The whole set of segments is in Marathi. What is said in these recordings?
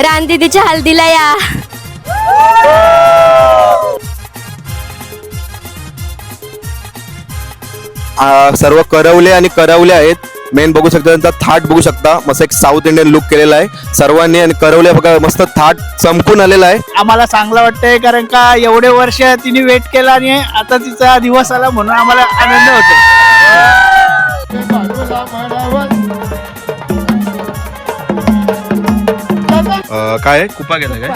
रानदीदीच्या हल्दीला या. सर्व करवले आणि करवले आहेत. मेन बघू शकता त्यांचा थाट बघू शकता, मस्त एक साऊथ इंडियन लुक केलेला आहे सर्वांनी. आणि करवले बघा मस्त थाट चमकून आलेला आहे. आम्हाला चांगलं वाटतंय कारण का एवढे वर्ष तिने वेट केला आणि आता तिचा दिवस आला म्हणून आम्हाला आनंद होतो. काय कुपा गेला काय?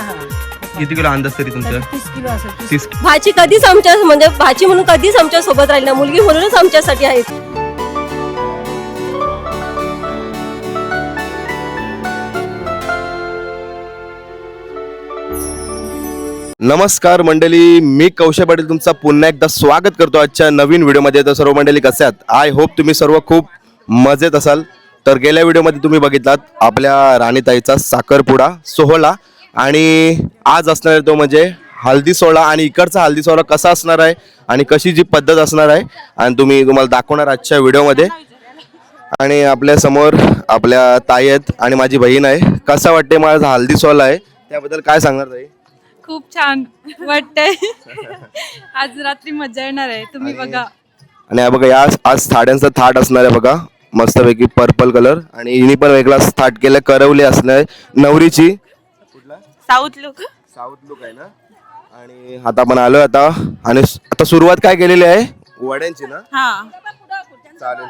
किती किलो अंदाज तरी तुमचा? 30 किलो. भाची कधीच आमच्या म्हणजे भाची म्हणून कधीच आमच्या सोबत राहिली ना, मुलगी म्हणूनच आमच्यासाठी आहे. नमस्कार मंडळी, मी कौशल पाटील तुमचा पुन्हा एकदा स्वागत करतो आजच्या नवीन व्हिडिओमध्ये. तर सर्व मंडळी कसे आहात? आय होप तुम्ही सर्व खूप मजेत असाल. तर गेल्या व्हिडिओमध्ये तुम्ही बघितलात आपल्या राणीताईचा साखरपुडा सोहळा आणि आज असणार आहे तो म्हणजे हल्दी सोहळा. आणि इकडचा हल्दी सोहळा कसा असणार आहे आणि कशी जी पद्धत असणार आहे आणि तुम्हाला दाखवणार आजच्या व्हिडिओमध्ये. आणि आपल्या समोर आपल्या ताई आहेत आणि माझी बहीण आहे. कसा वाटते माझा हल्दी सोहळा आहे त्याबद्दल काय सांगणार ताई? खूप छान वाटतंय. आज रात्री मजा येणार आहे, तुम्ही बघा. आणि हा बघा आज साड्यांचा थाट असणार आहे बघा, मस्तपैकी पर्पल कलर. आणि हिने पण वेगळा थाट केला, करवली असणार नवरीची. साऊथ लुक आहे ना. आणि आता आपण आलोय आता. आणि आता सुरुवात काय केलेली आहे? वड्यांची ना. हा चालेल,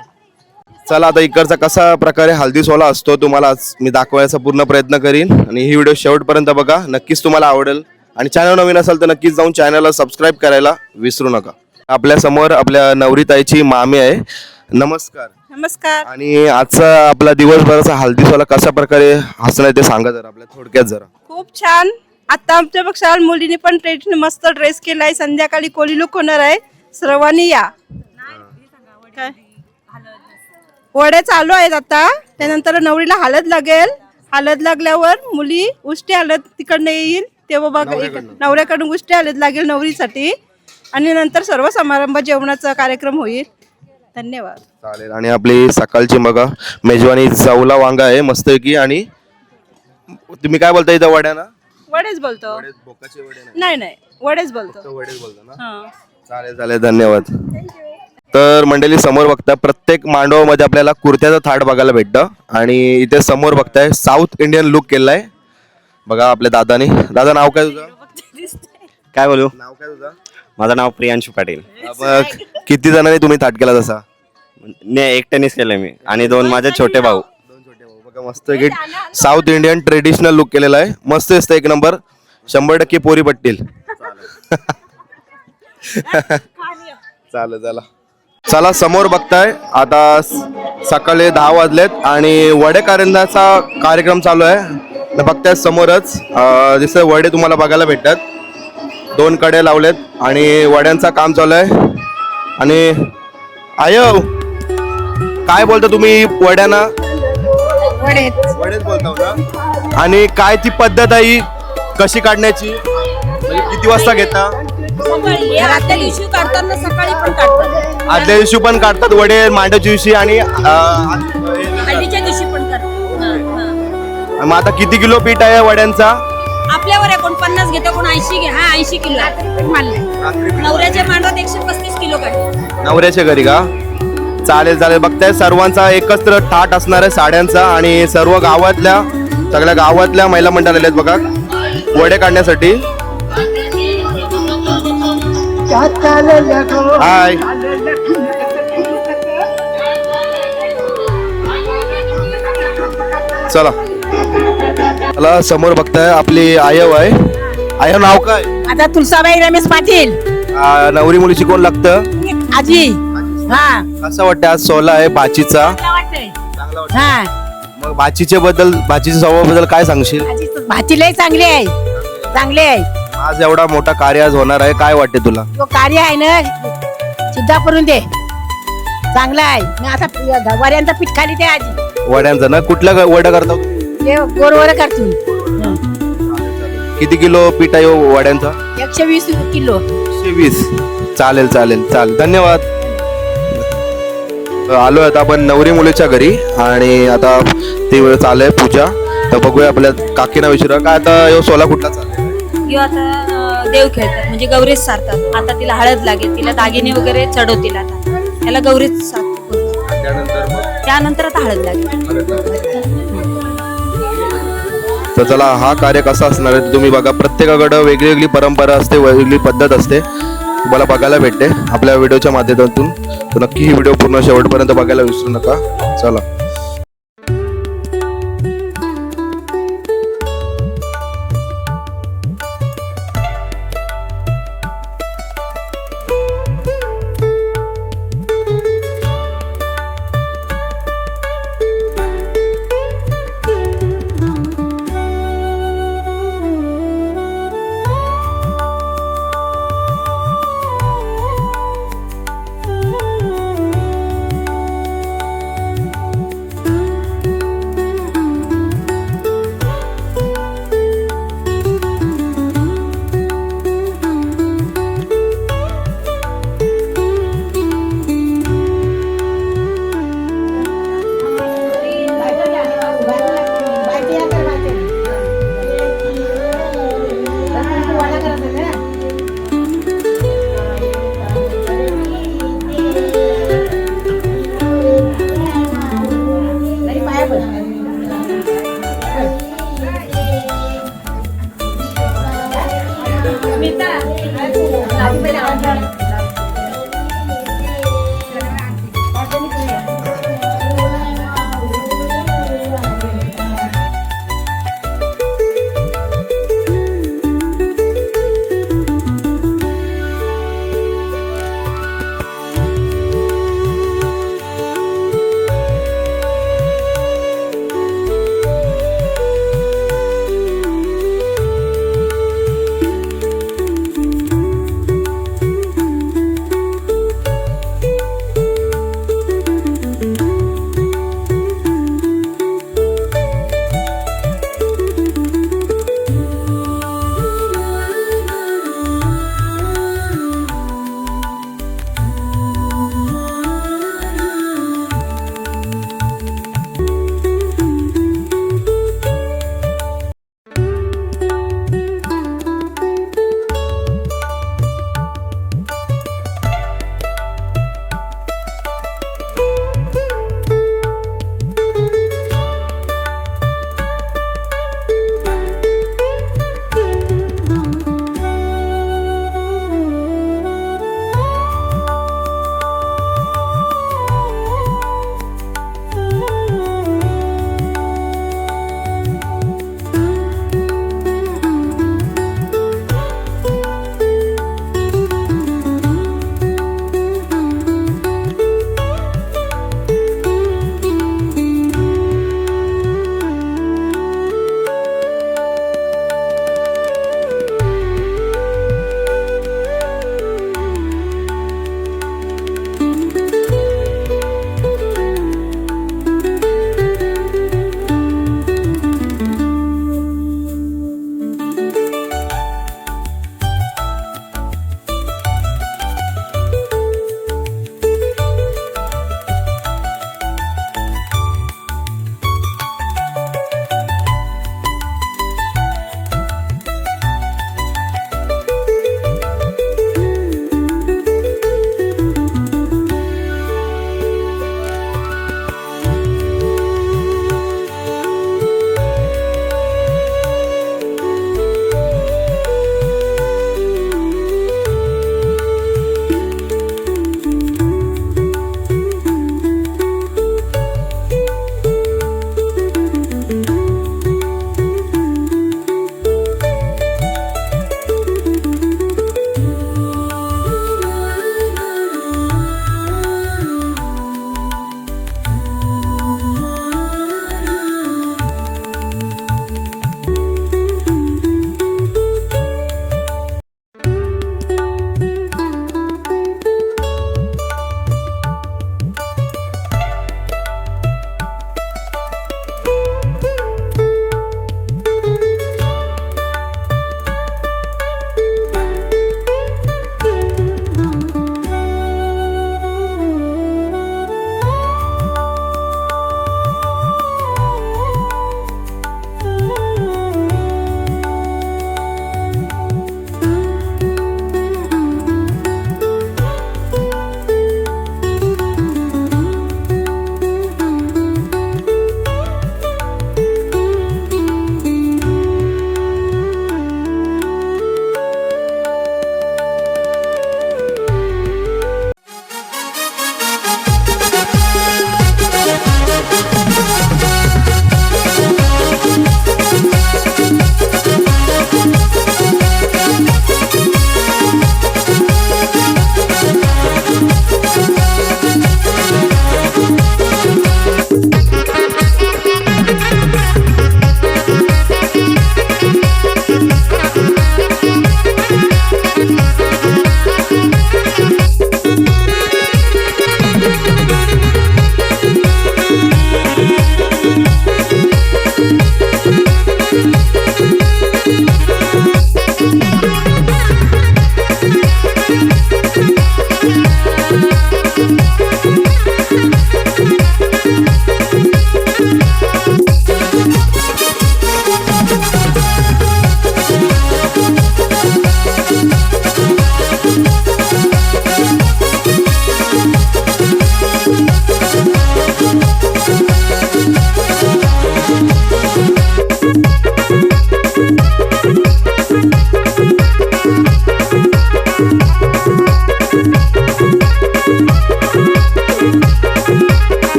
चला आता इकडचा कसा प्रकारे हल्दी सोहळा असतो तुम्हाला आज मी दाखवायचा पूर्ण प्रयत्न करीन. आणि ही व्हिडिओ शेवटपर्यंत बघा, नक्कीच तुम्हाला आवडेल. आणि चॅनल नवीन असेल तर नक्कीच जाऊन चॅनलला सबस्क्राईब करायला विसरू नका. आपल्या समोर आपल्या नवरीताईची मामी आहे. नमस्कार. नमस्कार. आणि आजचा आपला दिवसभराचा हल्दी सोहळा कशा प्रकारे असणार ते सांगा जरा आपल्या थोडक्यात जरा. खूप छान. आता आमच्या पक्षा मुलीने पण ट्रेडिशनल मस्त ड्रेस केलाय. संध्याकाळी कोळी लुक होणार आहे, सर्वांनी या. काय वड्या चालू आहेत आता. त्यानंतर नवरीला हळद लागेल. हळद लागल्यावर मुली उष्टी हळद तिकडनं येईल तेव्हा बघा नवऱ्याकडून उष्टी हळद लागेल नवरीसाठी. आणि नंतर सर्व समारंभ जेवणाचा कार्यक्रम होईल. धन्यवाद. चालेल. आणि आपली सकाळची बघा मेजवानी चवला वांगा आहे मस्तपैकी. आणि तुम्ही काय बोलता इथं वड्या ना? वडेच बोलतो. नाही नाही वडेच बोलतो. वडेच बोलता ना. हा. चालेल चालेल, धन्यवाद. तर मंडळी समोर बघता प्रत्येक मांडवामध्ये आपल्याला कुर्त्याचा थाट बघायला भेटतं. आणि इथे समोर बघताय साऊथ इंडियन लुक केलाय बघा आपल्या दादानी. दादा नाव काय तुझं? काय बोलू? नाव काय तुझं? माझं नाव प्रियांशू पाटील. मग किती जणांनी तुम्ही थाट केला तसा? नाही, एकट्यानेच केलंय मी आणि दोन माझे छोटे भाऊ. बघा मस्त साऊथ इंडियन ट्रेडिशनल लुक केलेला आहे. मस्त असतं, एक नंबर. 100% पोरी पटतील. चालेल चला. चला समोर बघताय आता सकाळी 10 वाजलेत आणि वडे कारंजाचा कार्यक्रम चालू आहे. बघताय समोरच दिसतंय वडे तुम्हाला बघायला भेटतात. 2 कडे लावलेत आणि वड्यांचा काम चालू आहे. आणि आयो काय बोलता तुम्ही वड्यांना? वडेच बोलता ना. आणि काय ती पद्धत आहे कशी काढण्याची, म्हणजे किती वाजता घेता? आदल्या दिवशी काढताना सकाळी पण काढतात, आदल्या दिवशी पण काढतात वडे, मांडच्या दिवशी आणि हल्दीच्या दिवशी पण करतात. मग आता किती किलो पीठ आहे वड्यांचा? आपल्यावर आहे, कोण 50 घेतो कोण 80 घे. हा 80 किलो नवऱ्याच्या मांडवात 135 किलो काढतो. नवऱ्याच्या घरी का? चालेल चालेल. बघताय सर्वांचा एकत्र थाट असणार आहे साड्यांचा. आणि सर्व गावातल्या सगळ्या गावातल्या महिला मंडळ आलेत बघा वडे काढण्यासाठी. हाय. चला चला समोर बघताय आपली आयव आहे. आयव नाव काय? आता तुलसाबाई रमेश पाटील. नवरी मुलीची कोण लागतं? आजी. हा कसं वाटतं आज सोहळा आहे भाचीचा? हा मग भाचीच्या स्वभावा बद्दल काय सांगशील? भाची लय चांगली आहे, चांगली आहे. आज एवढा मोठा कार्य आज होणार आहे, काय वाटते तुला? तो कार्य आहे ना सुद्धा करून दे, चांगला आहे. मग आता वड्यांचा पीठ खाली दे आजी. वड्यांचा ना? कुठल्या वड्या करता? ते गोरवर करतो. किती किलो पीठ आहे वड्यांचा? 120 किलो. 120. चालेल चालेल चालेल, धन्यवाद. आलोय आता आपण नवरी मुलीच्या घरी आणि आता ती वेळ चालू आहे पूजा. तर बघूया आपल्या काकीना विचारा काय आता ह्यो सोला कुठला चाललेला आहे? किंवा आता देव खेळतात म्हणजे गौरीच सारतात. आता तिला हळद लागेल, तिला दागिने वगैरे चढवतील. आता त्याला गौरीच सारतात. त्यानंतर मग त्यानंतर आता हळद लागेल. तर चला हा कार्य कसा असणार आहे ते तुम्ही बघा. प्रत्येकाकडं वेगळी वेगळी परंपरा असते, वेगळी पद्धत असते, तुम्हाला बघायला भेटते आपल्या व्हिडिओच्या माध्यमातून. तर नक्की ही व्हिडिओ पूर्ण शेवटपर्यंत बघायला विसरू नका. चला.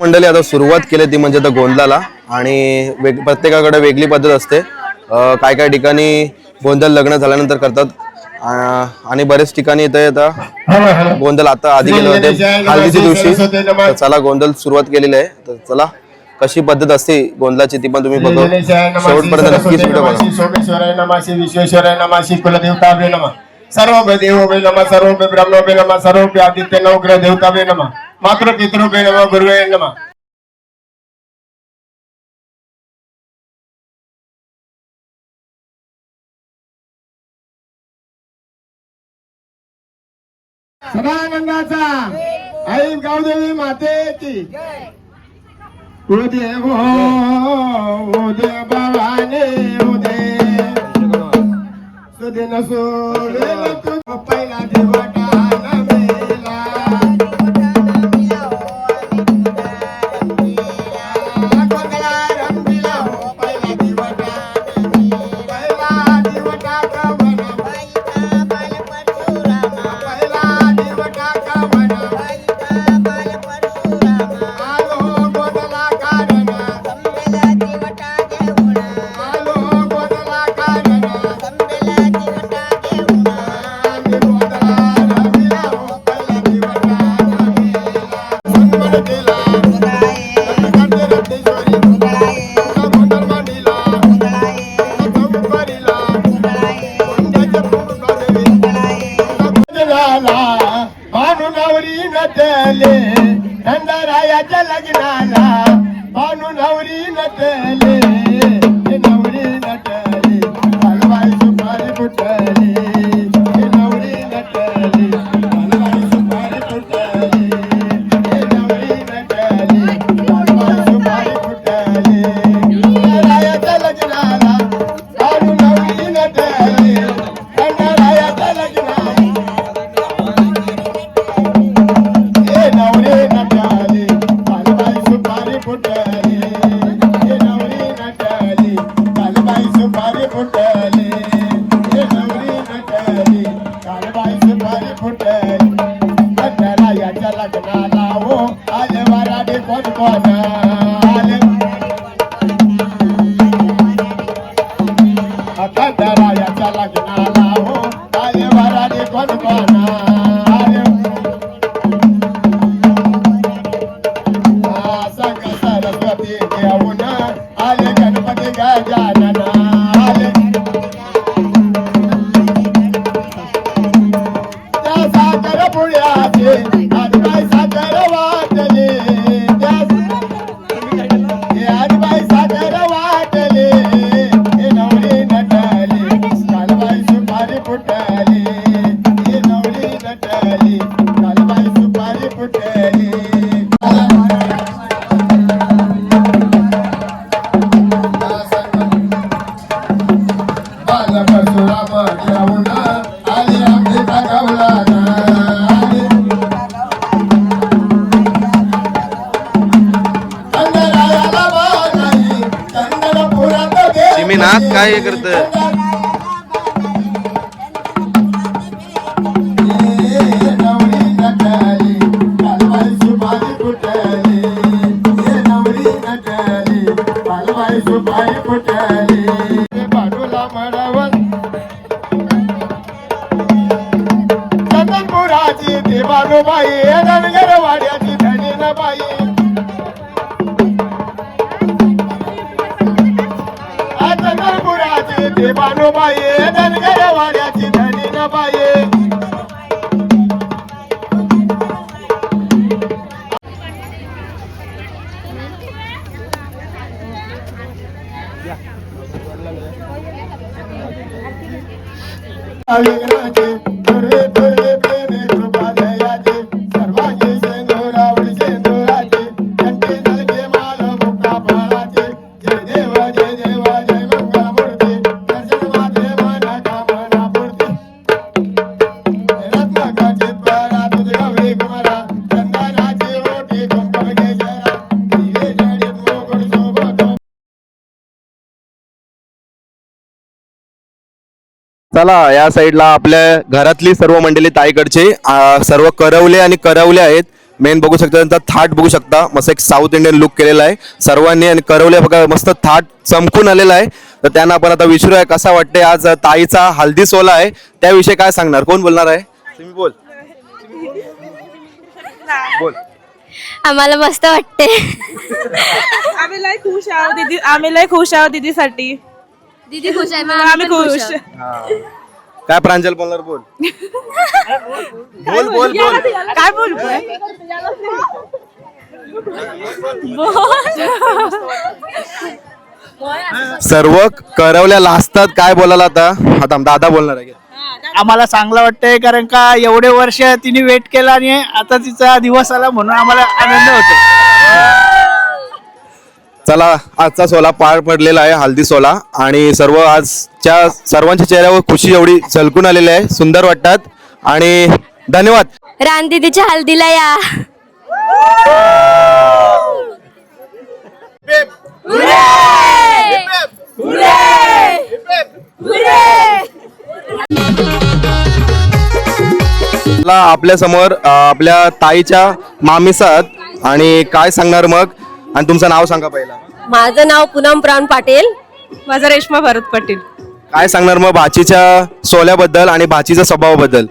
मंडळी आता सुरुवात केली ती म्हणजे आता गोंधळाला आणि प्रत्येकाकडे वेगळी पद्धत असते. काय काय ठिकाणी गोंधळ लग्न झाल्यानंतर करतात आणि बरेच ठिकाणी इथे आता गोंधळ आता आधी गेले होते हळदीच्या दिवशी. तर चला गोंधळ सुरुवात केलेली आहे. तर चला कशी पद्धत असते गोंधळाची ती पण तुम्ही बघा शेवटपर्यंत नक्कीच व्हिडिओ बघा. सोमेश्वराय नमासी विश्वेश्वराय नमासी कुलदेवताभ्ये नमः सर्व देवोभ्ये नमः सर्व ब्रह्मोभ्ये नमः सर्व आदित्य नवग्रह देवताभ्ये नमः मातृ पितृभ्ये नमः गुरुवे नमः. सदानंदाचा आई गावदेवी मातेची उदय भवानी उदय सुदिन सोडेल तू पहिला दिवटा नमेला गोंधळा रंगीला हो पहिला दिवटा पहिला दिवटा कवन पहिला दिवटा कवन आलो गोंधळा कारण आलो गोंधळा कारण भानुनवरी नटले नंदरायाच्या लग्नाला भानुनवरी नटले नवरी नटली हलवाई सुपारी फुटली नवरी नटली हलवाई सुपारी फुटली नवरी नटली हलवाई सुपारी फुटली नंदरायाच्या लग्नाला भानुनवरी नटली नंदरायाच्या लग्नाला नवरी नटली कालबाई सुपारी फुटली नवरी नटली कालबाई सुपारी फुटली नवरी नटली कालबाई सुपारी फुटली खंडरायाच्या लग्नाला हो आले वराडे कोण कोण आले खंडरायाच्या लग्नाला हो आले वराडे कोण कोण आले संग सरस्वती देऊन आले गणपती गजानन आले त्या साखर पुण्याचे आजबाई साखर वाटले आजबाई साखर वाटले नवरी नटली कालबाई सुपारी फुटली नवरी नटली कालबाई सुपारी फुटली परशुराम देऊन आले आमचे गावला चंद्रायाला नाही चंद्रपुरात चिमीनाथ काय हे करत नवरी नटली कालबाई सुपारी फुटली नवरी नटली कालबाई सुपारी फुटली बाजूला मडवण चंदनपुराची देवानुबाई रणगरवाड्याची धनीनबाई चंदनपुराची देवानुबाई रणगरवाड्याची धनीनबाई विघ्नाचे दुर्वे दुर्वे प्रेमे कृपालयाचे सर्वांगी सेंदुरावळी सेंदुराचे कंठी नलके माल मुक्ता फळाचे जय देव जय देव जय मंगलमूर्ती दर्शन मात्रे मना कामना पूर्ती रत्नाकाचे परा तुझ गौरी कुमारा चंदनाची ओटी कुंकुम केशरा दिवे जडित मोगुड शोभतो. चला या साईडला आपल्या घरातली सर्व मंडळी ताईकडचे सर्व करवले आणि करवले आहेत. मेन बघू शकता, त्यांचा थाट बघू शकता, मस्त एक साऊथ इंडियन लुक केलेला आहे सर्वांनी. आणि करवले बघा मस्त थाट चमकून आलेला आहे. तर त्यांना आपण आता विचारूया कसा वाटते आज ताईचा हल्दी सोहळा आहे, त्याविषयी काय सांगणार, कोण बोलणार आहे? तुम्ही बोल. बोल. आम्हाला मस्त वाटते. आम्ही लय खुश आहोत दीदीसाठी. दीदी खुश आहे, आम्ही खुश. काय प्रांजल बोलणार? बोल बोल बोल बोल. काय बोलू? सर्व करवल्या लाजतात, काय बोलायला आता? आता दादा बोलणार आहे. आम्हाला चांगलं वाटतंय कारण का एवढे वर्ष तिने वेट केला आणि आता तिचा दिवस आला म्हणून आम्हाला आनंद होतो. चला, आजचा सोहळा पार पडलेला आहे, हल्दी सोहळा. आणि आजच्या सर्वांच्या चेहऱ्यावर खुशी एवढी झलकून आलेली आहे, सुंदर वाटतात. आणि धन्यवाद. रान दीदीच्या हल्दीला या. आपल्या समोर आपल्या ताईच्या मामीसात, आणि काय सांगणार मग? आणि तुमचं नाव सांगा पहिला. माझं नाव पूनम प्राण पाटील. माझा रेश्मा भरत पाटील. काय सांगणार मग भाचीच्या सोहळ्याबद्दल आणि भाचीच्या स्वभावाबद्दल?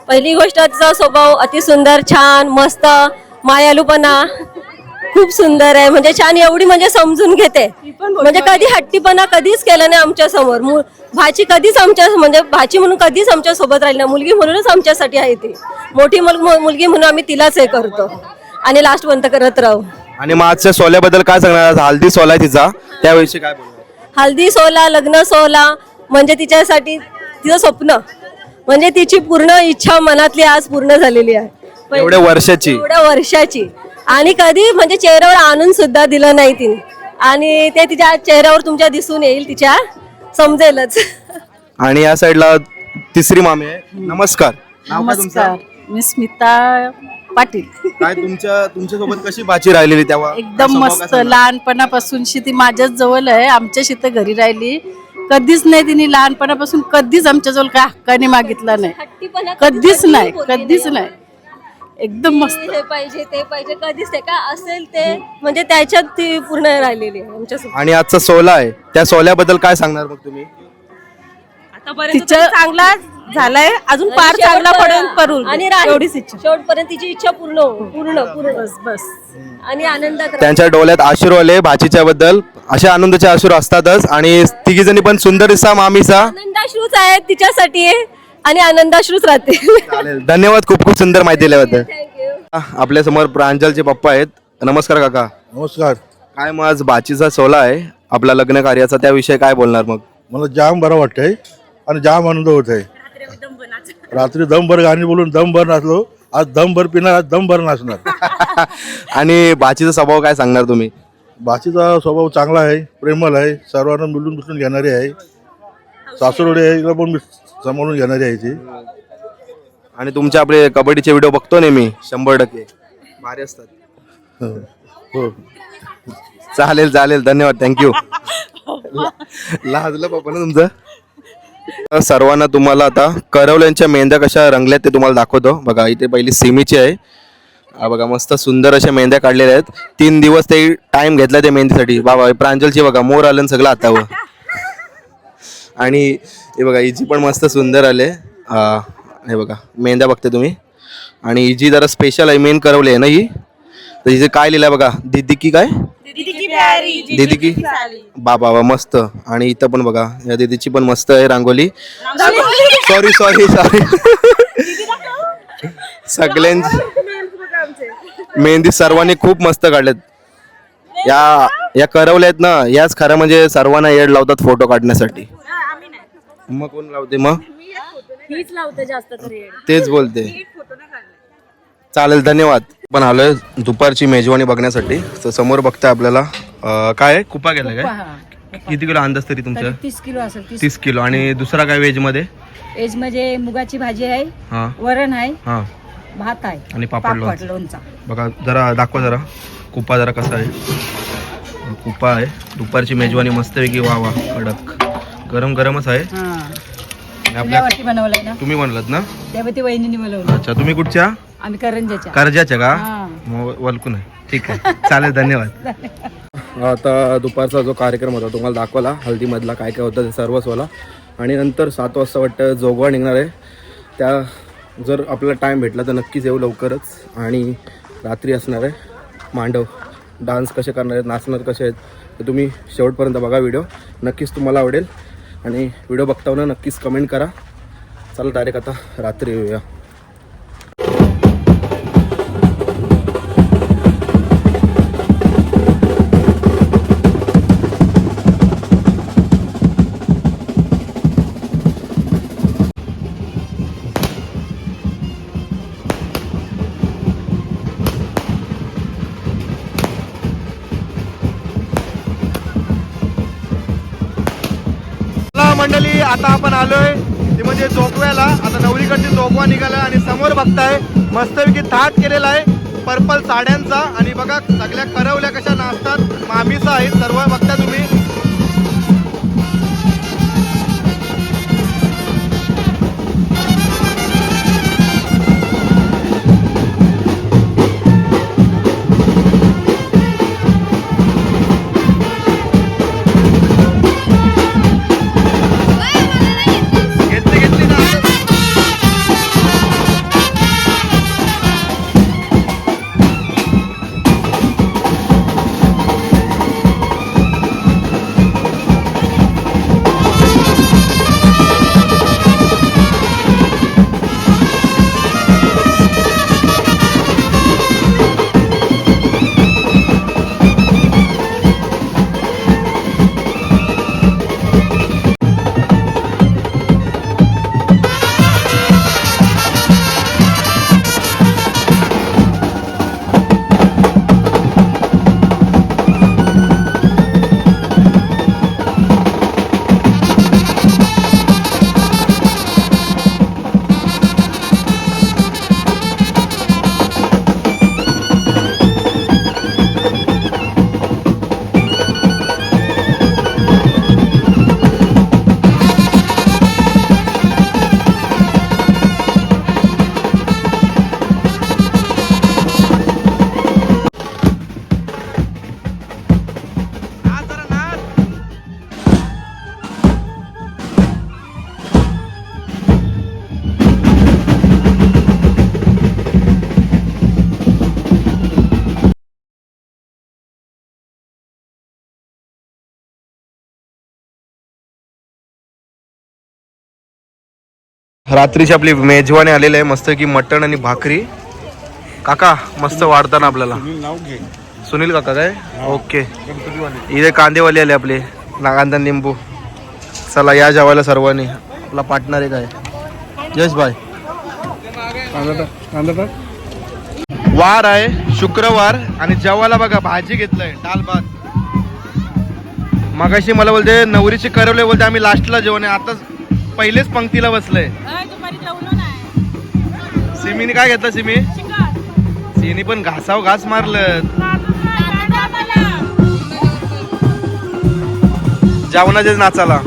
पहिली गोष्ट, तिचा स्वभाव अति सुंदर, छान, मस्त, मायालूपणा खूप सुंदर आहे. म्हणजे छान, एवढी म्हणजे समजून घेते. म्हणजे कधी हट्टीपणा कधीच केला नाही आमच्या समोर. भाची कधीच आमच्या, म्हणजे भाची म्हणून कधीच आमच्या सोबत राहिली नाही. मुलगी म्हणूनच आमच्यासाठी आहे ती. मोठी मुलगी म्हणून आम्ही तिलाच हे करतो आणि लास्ट पर्यंत करत राहू. आणि मग आजच्या सोहळ्याबद्दल काय सांगणार? आज हल्दी सोहळा आहे तिचा, त्याविषयी काय बोलणार? हल्दी सोहळा, लग्न सोहळा म्हणजे तिच्यासाठी तिचं स्वप्न, म्हणजे तिची पूर्ण इच्छा मनातली आज पूर्ण झालेली आहे. एवढ्या वर्षाची. एवढ्या वर्षाची. आणि कधी म्हणजे चेहऱ्यावर आणून सुद्धा दिलं नाही तिने. आणि ते तिच्या चेहऱ्यावर तुमच्या दिसून येईल, तिच्या समजेलच. आणि या साईडला तिसरी मामी आहे. नमस्कार. नाव काय तुमचं? मी स्मिता पाटील. काय तुमच्यासोबत कशी भाची राहिलेली तेव्हा? एकदम मस्त. लहानपणापासूनशी ती माझ्याच जवळ आहे, आमच्याच इथं घरी राहिली. कधीच नाही तिने लहानपणापासून कधीच आमच्याजवळ काय हक्काने मागितला नाही, कधीच नाही, कधीच नाही. एकदम मस्त. हे पाहिजे ते पाहिजे, कधीच ते काय असेल ते म्हणजे त्याच्यात ती पूर्ण राहिलेली आहे आमच्यासोबत. आणि आजचा सोहळा आहे, त्या सोहळ्याबद्दल काय सांगणार मग तुम्ही? तिच्या चांगला झालाय, अजून फार चांगला पडून आणि एवढीच इच्छा. शेवटपर्यंत तिची इच्छा पूर्ण हो, पूर्ण पूर्ण बस. आणि आनंदात राहा. त्यांच्या डोळ्यात अश्रू आले भाचीच्या बद्दल, अशा आनंदाचे अश्रू असतातच. आणि तिघी जणी पण सुंदर दिसा मामीचा. आनंदाश्रूच आहेत तिच्यासाठी आणि आनंदाश्रूच राहते. चालेल, धन्यवाद. खूप खूप सुंदर माहिती दिल्याबद्दल. आपल्या समोर प्रांजलचे पप्पा आहेत. नमस्कार काका. नमस्कार. काय मग आज भाचीचा सोहळा आहे आपला लग्न कार्याचा, त्याविषयी काय बोलणार मग? मला जाम बरं वाटतंय आणि जाम आनंद होत आहे. रात्री दमभर गाणी बोलून दमभर नाचलो, आज दमभर पिणार, आज दमभर नाचणार. आणि भाचीचा स्वभाव काय सांगणार तुम्ही? भाचीचा स्वभाव चांगला आहे, प्रेमळ आहे, सर्वांना मिळून मिसळून घेणारी आहे. सासूरवाडी आहे, इकडे पण सांभाळून घेणारी आहे ती. आणि तुमचे आपले कबड्डीचे व्हिडिओ बघतो नेहमी, 100% भारी असतात. हो. चालेल चालेल, धन्यवाद, थँक्यू. लाजलं पप्पा ना तुमचं. सर्वांना तुम्हाला आता करवल्यांच्या मेंढ्या कशा रंगल्यात ते तुम्हाला दाखवतो. बघा, इथे पहिली सिमीची आहे. बघा मस्त सुंदर अशा मेंढ्या काढलेल्या आहेत. 3 दिवस ते टाइम घेतला त्या मेहंदीसाठी. बाबा प्रांजलची बघा मोर आलं ना सगळं हातावर. आणि हे बघा हिची पण मस्त सुंदर आले. हे बघा मेंढ्या बघते तुम्ही. आणि हिची जरा स्पेशल आहे, मेन करवली आहे ना ही. तर हिचे काय लिहिलंय बघा, दीदी की काय, दीदी की बाबा मस्त. आणि इथं पण बघा या दीदीची पण मस्त आहे रांगोली. सॉरी सॉरी सॉरी सगळ्यांची मेहंदी सर्वांनी खूप मस्त काढलेत. या करवल्या आहेत ना, याच खरं म्हणजे सर्वांना येड लावतात फोटो काढण्यासाठी. मग कोण लावते? मग हीच लावते जास्त तरी. तेच बोलते. चालेल, धन्यवाद. पण आलोय दुपारची मेजवानी बघण्यासाठी. तर समोर बघताय आपल्याला काय आहे, कुपा गेला काय? किती किलो अंदाज तरी तुमचं? 30 किलो असेल. 30 किलो. आणि दुसरा काय व्हेज मध्ये? एज मध्ये मुगाची भाजी आहे, हा वरण आहे, हा, भात आहे आणि पापड लोणचं. लोणचा. बघा जरा दाखवा जरा कुपा जरा कसा आहे. कुपा आहे. दुपारची मेजवानी मस्तपैकी. वा वा, कडक गरम गरमच आहे. हा, आपल्या वाटी बनवलाय ना तुम्ही म्हणलात ना? तेव्हा ती वहिनीने बनवलं. अच्छा, तुम्ही कुठच्या? आणि करंजाच्या कर्जाच्या का हा. मग वलकून आहे. ठीक आहे चालेल धन्यवाद. आता दुपारचा जो कार्यक्रम होता तुम्हाला दाखवला हल्दीमधला काय काय होतं ते सर्वस्वला आणि नंतर 7 वाजता वाटतं जोगवा निघणार आहे. त्या जर आपल्याला टाईम भेटला तर नक्कीच येऊ लवकरच. आणि रात्री असणार आहे मांडव डान्स कसे करणार आहेत नाचणार कसे आहेत तर तुम्ही शेवटपर्यंत बघा व्हिडिओ नक्कीच तुम्हाला आवडेल. आणि व्हिडिओ बघताना नक्कीच कमेंट करा. चला डायरेक्ट आता रात्री येऊया. मंडळी आता आपण आलोय ती म्हणजे जोगव्याला. आता नवरीकडची जोगवा निघाला आणि समोर बघताय मस्तपैकी थाट केलेला आहे पर्पल साड्यांचा. आणि बघा सगळ्या खरवल्या कशा नाचतात मामीसा आहेत सर्व बघता तुम्ही. रात्रीची आपली मेजवानी आलेली आहे मस्त की मटण आणि भाकरी. काका मस्त वाढताना आपल्याला सुनील काका काय ओके. इथे कांदेवाले आले आपले कांदा निंबू. चला या जेवायला सर्वांनी. आपला पार्टनर आहे काय यश भाई. वार आहे शुक्रवार आणि जेवायला बघा भाजी घेतलंय दाल भात. मगाशी मला बोलते नवरीचे करवले बोलते आम्ही लास्टला जेवण आहे. आता पहिलेच पंक्तीला बसलंय. सिमीने काय घेतलं सिमी सिनी पण घासाव घास मारलं. जेवणाच्या नाचाला.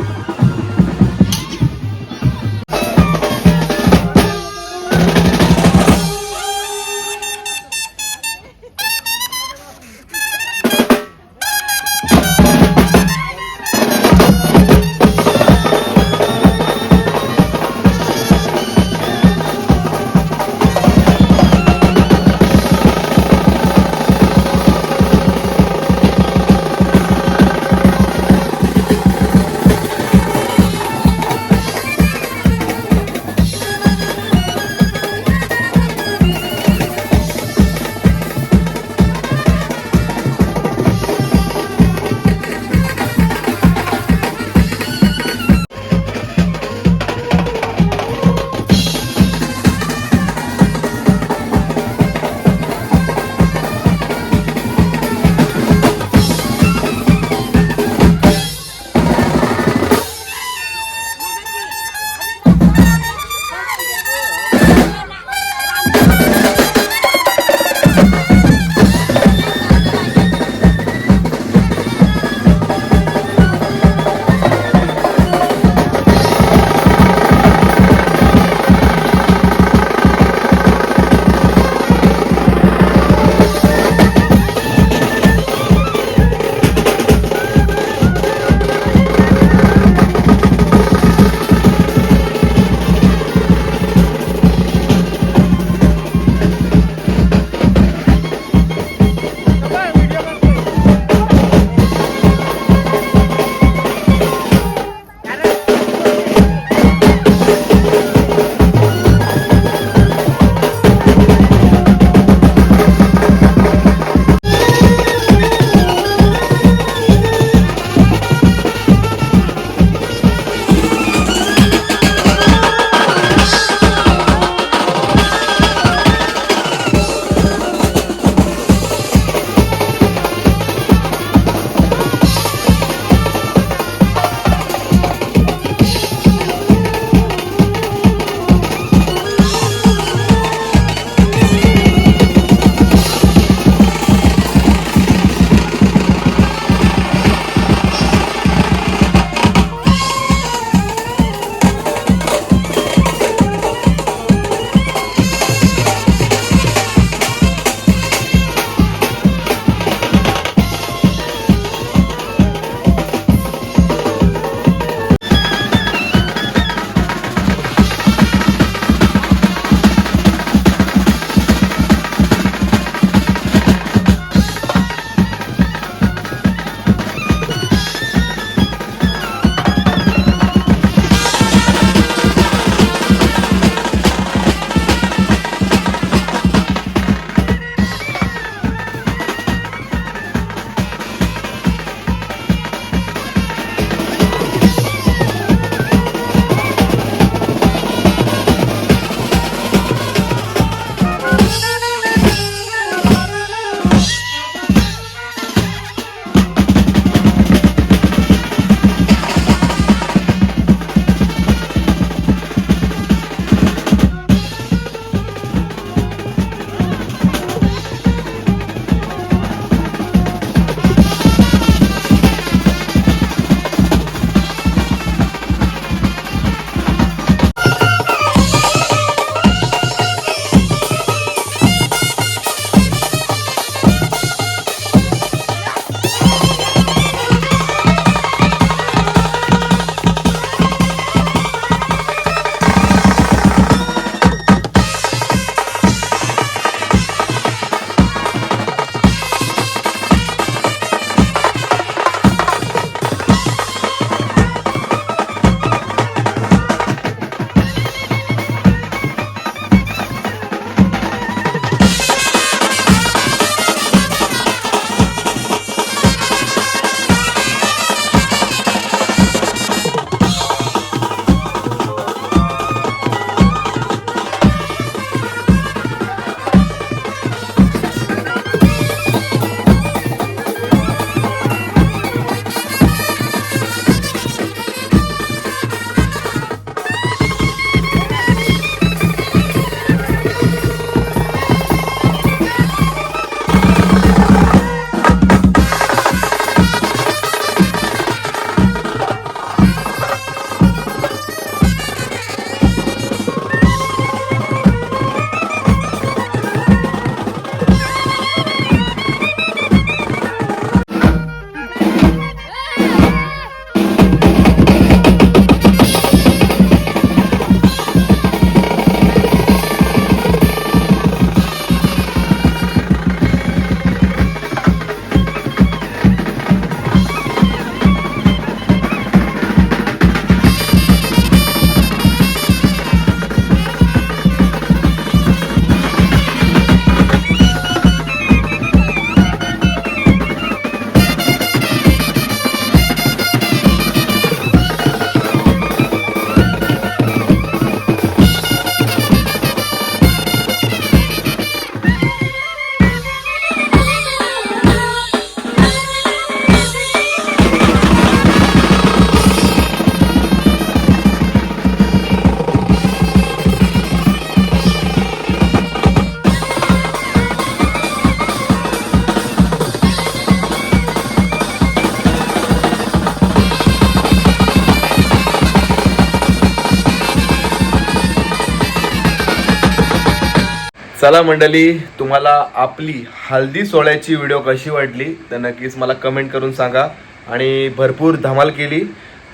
चला मंडळी, तुम्हाला आपली हल्दी सोहळ्याची व्हिडिओ कशी वाटली तर नक्कीच मला कमेंट करून सांगा. आणि भरपूर धमाल केली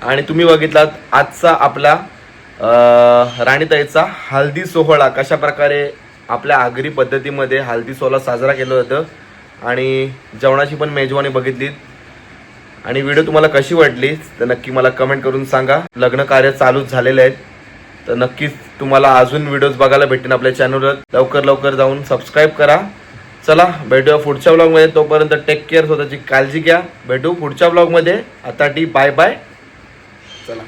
आणि तुम्ही बघितलात आजचा आपला राणीताईचा हल्दी सोहळा कशा प्रकारे आपल्या आगरी पद्धतीमध्ये हल्दी सोहळा साजरा केला होतं आणि जेवणाची पण मेजवानी बघितलीत. आणि व्हिडिओ तुम्हाला कशी वाटली तर नक्की मला कमेंट करून सांगा. लग्न कार्य चालूच झालेले आहेत तर नक्कीच तुम्हाला अजून व्हिडिओज बघायला भेटतील आपल्या चॅनलवर. लवकर जाऊन सबस्क्राईब करा. चला भेटूया पुढच्या व्लॉगमध्ये. तोपर्यंत टेक केअर, स्वतःची काळजी घ्या. भेटू पुढच्या व्लॉगमध्ये. आता बाय बाय. चला.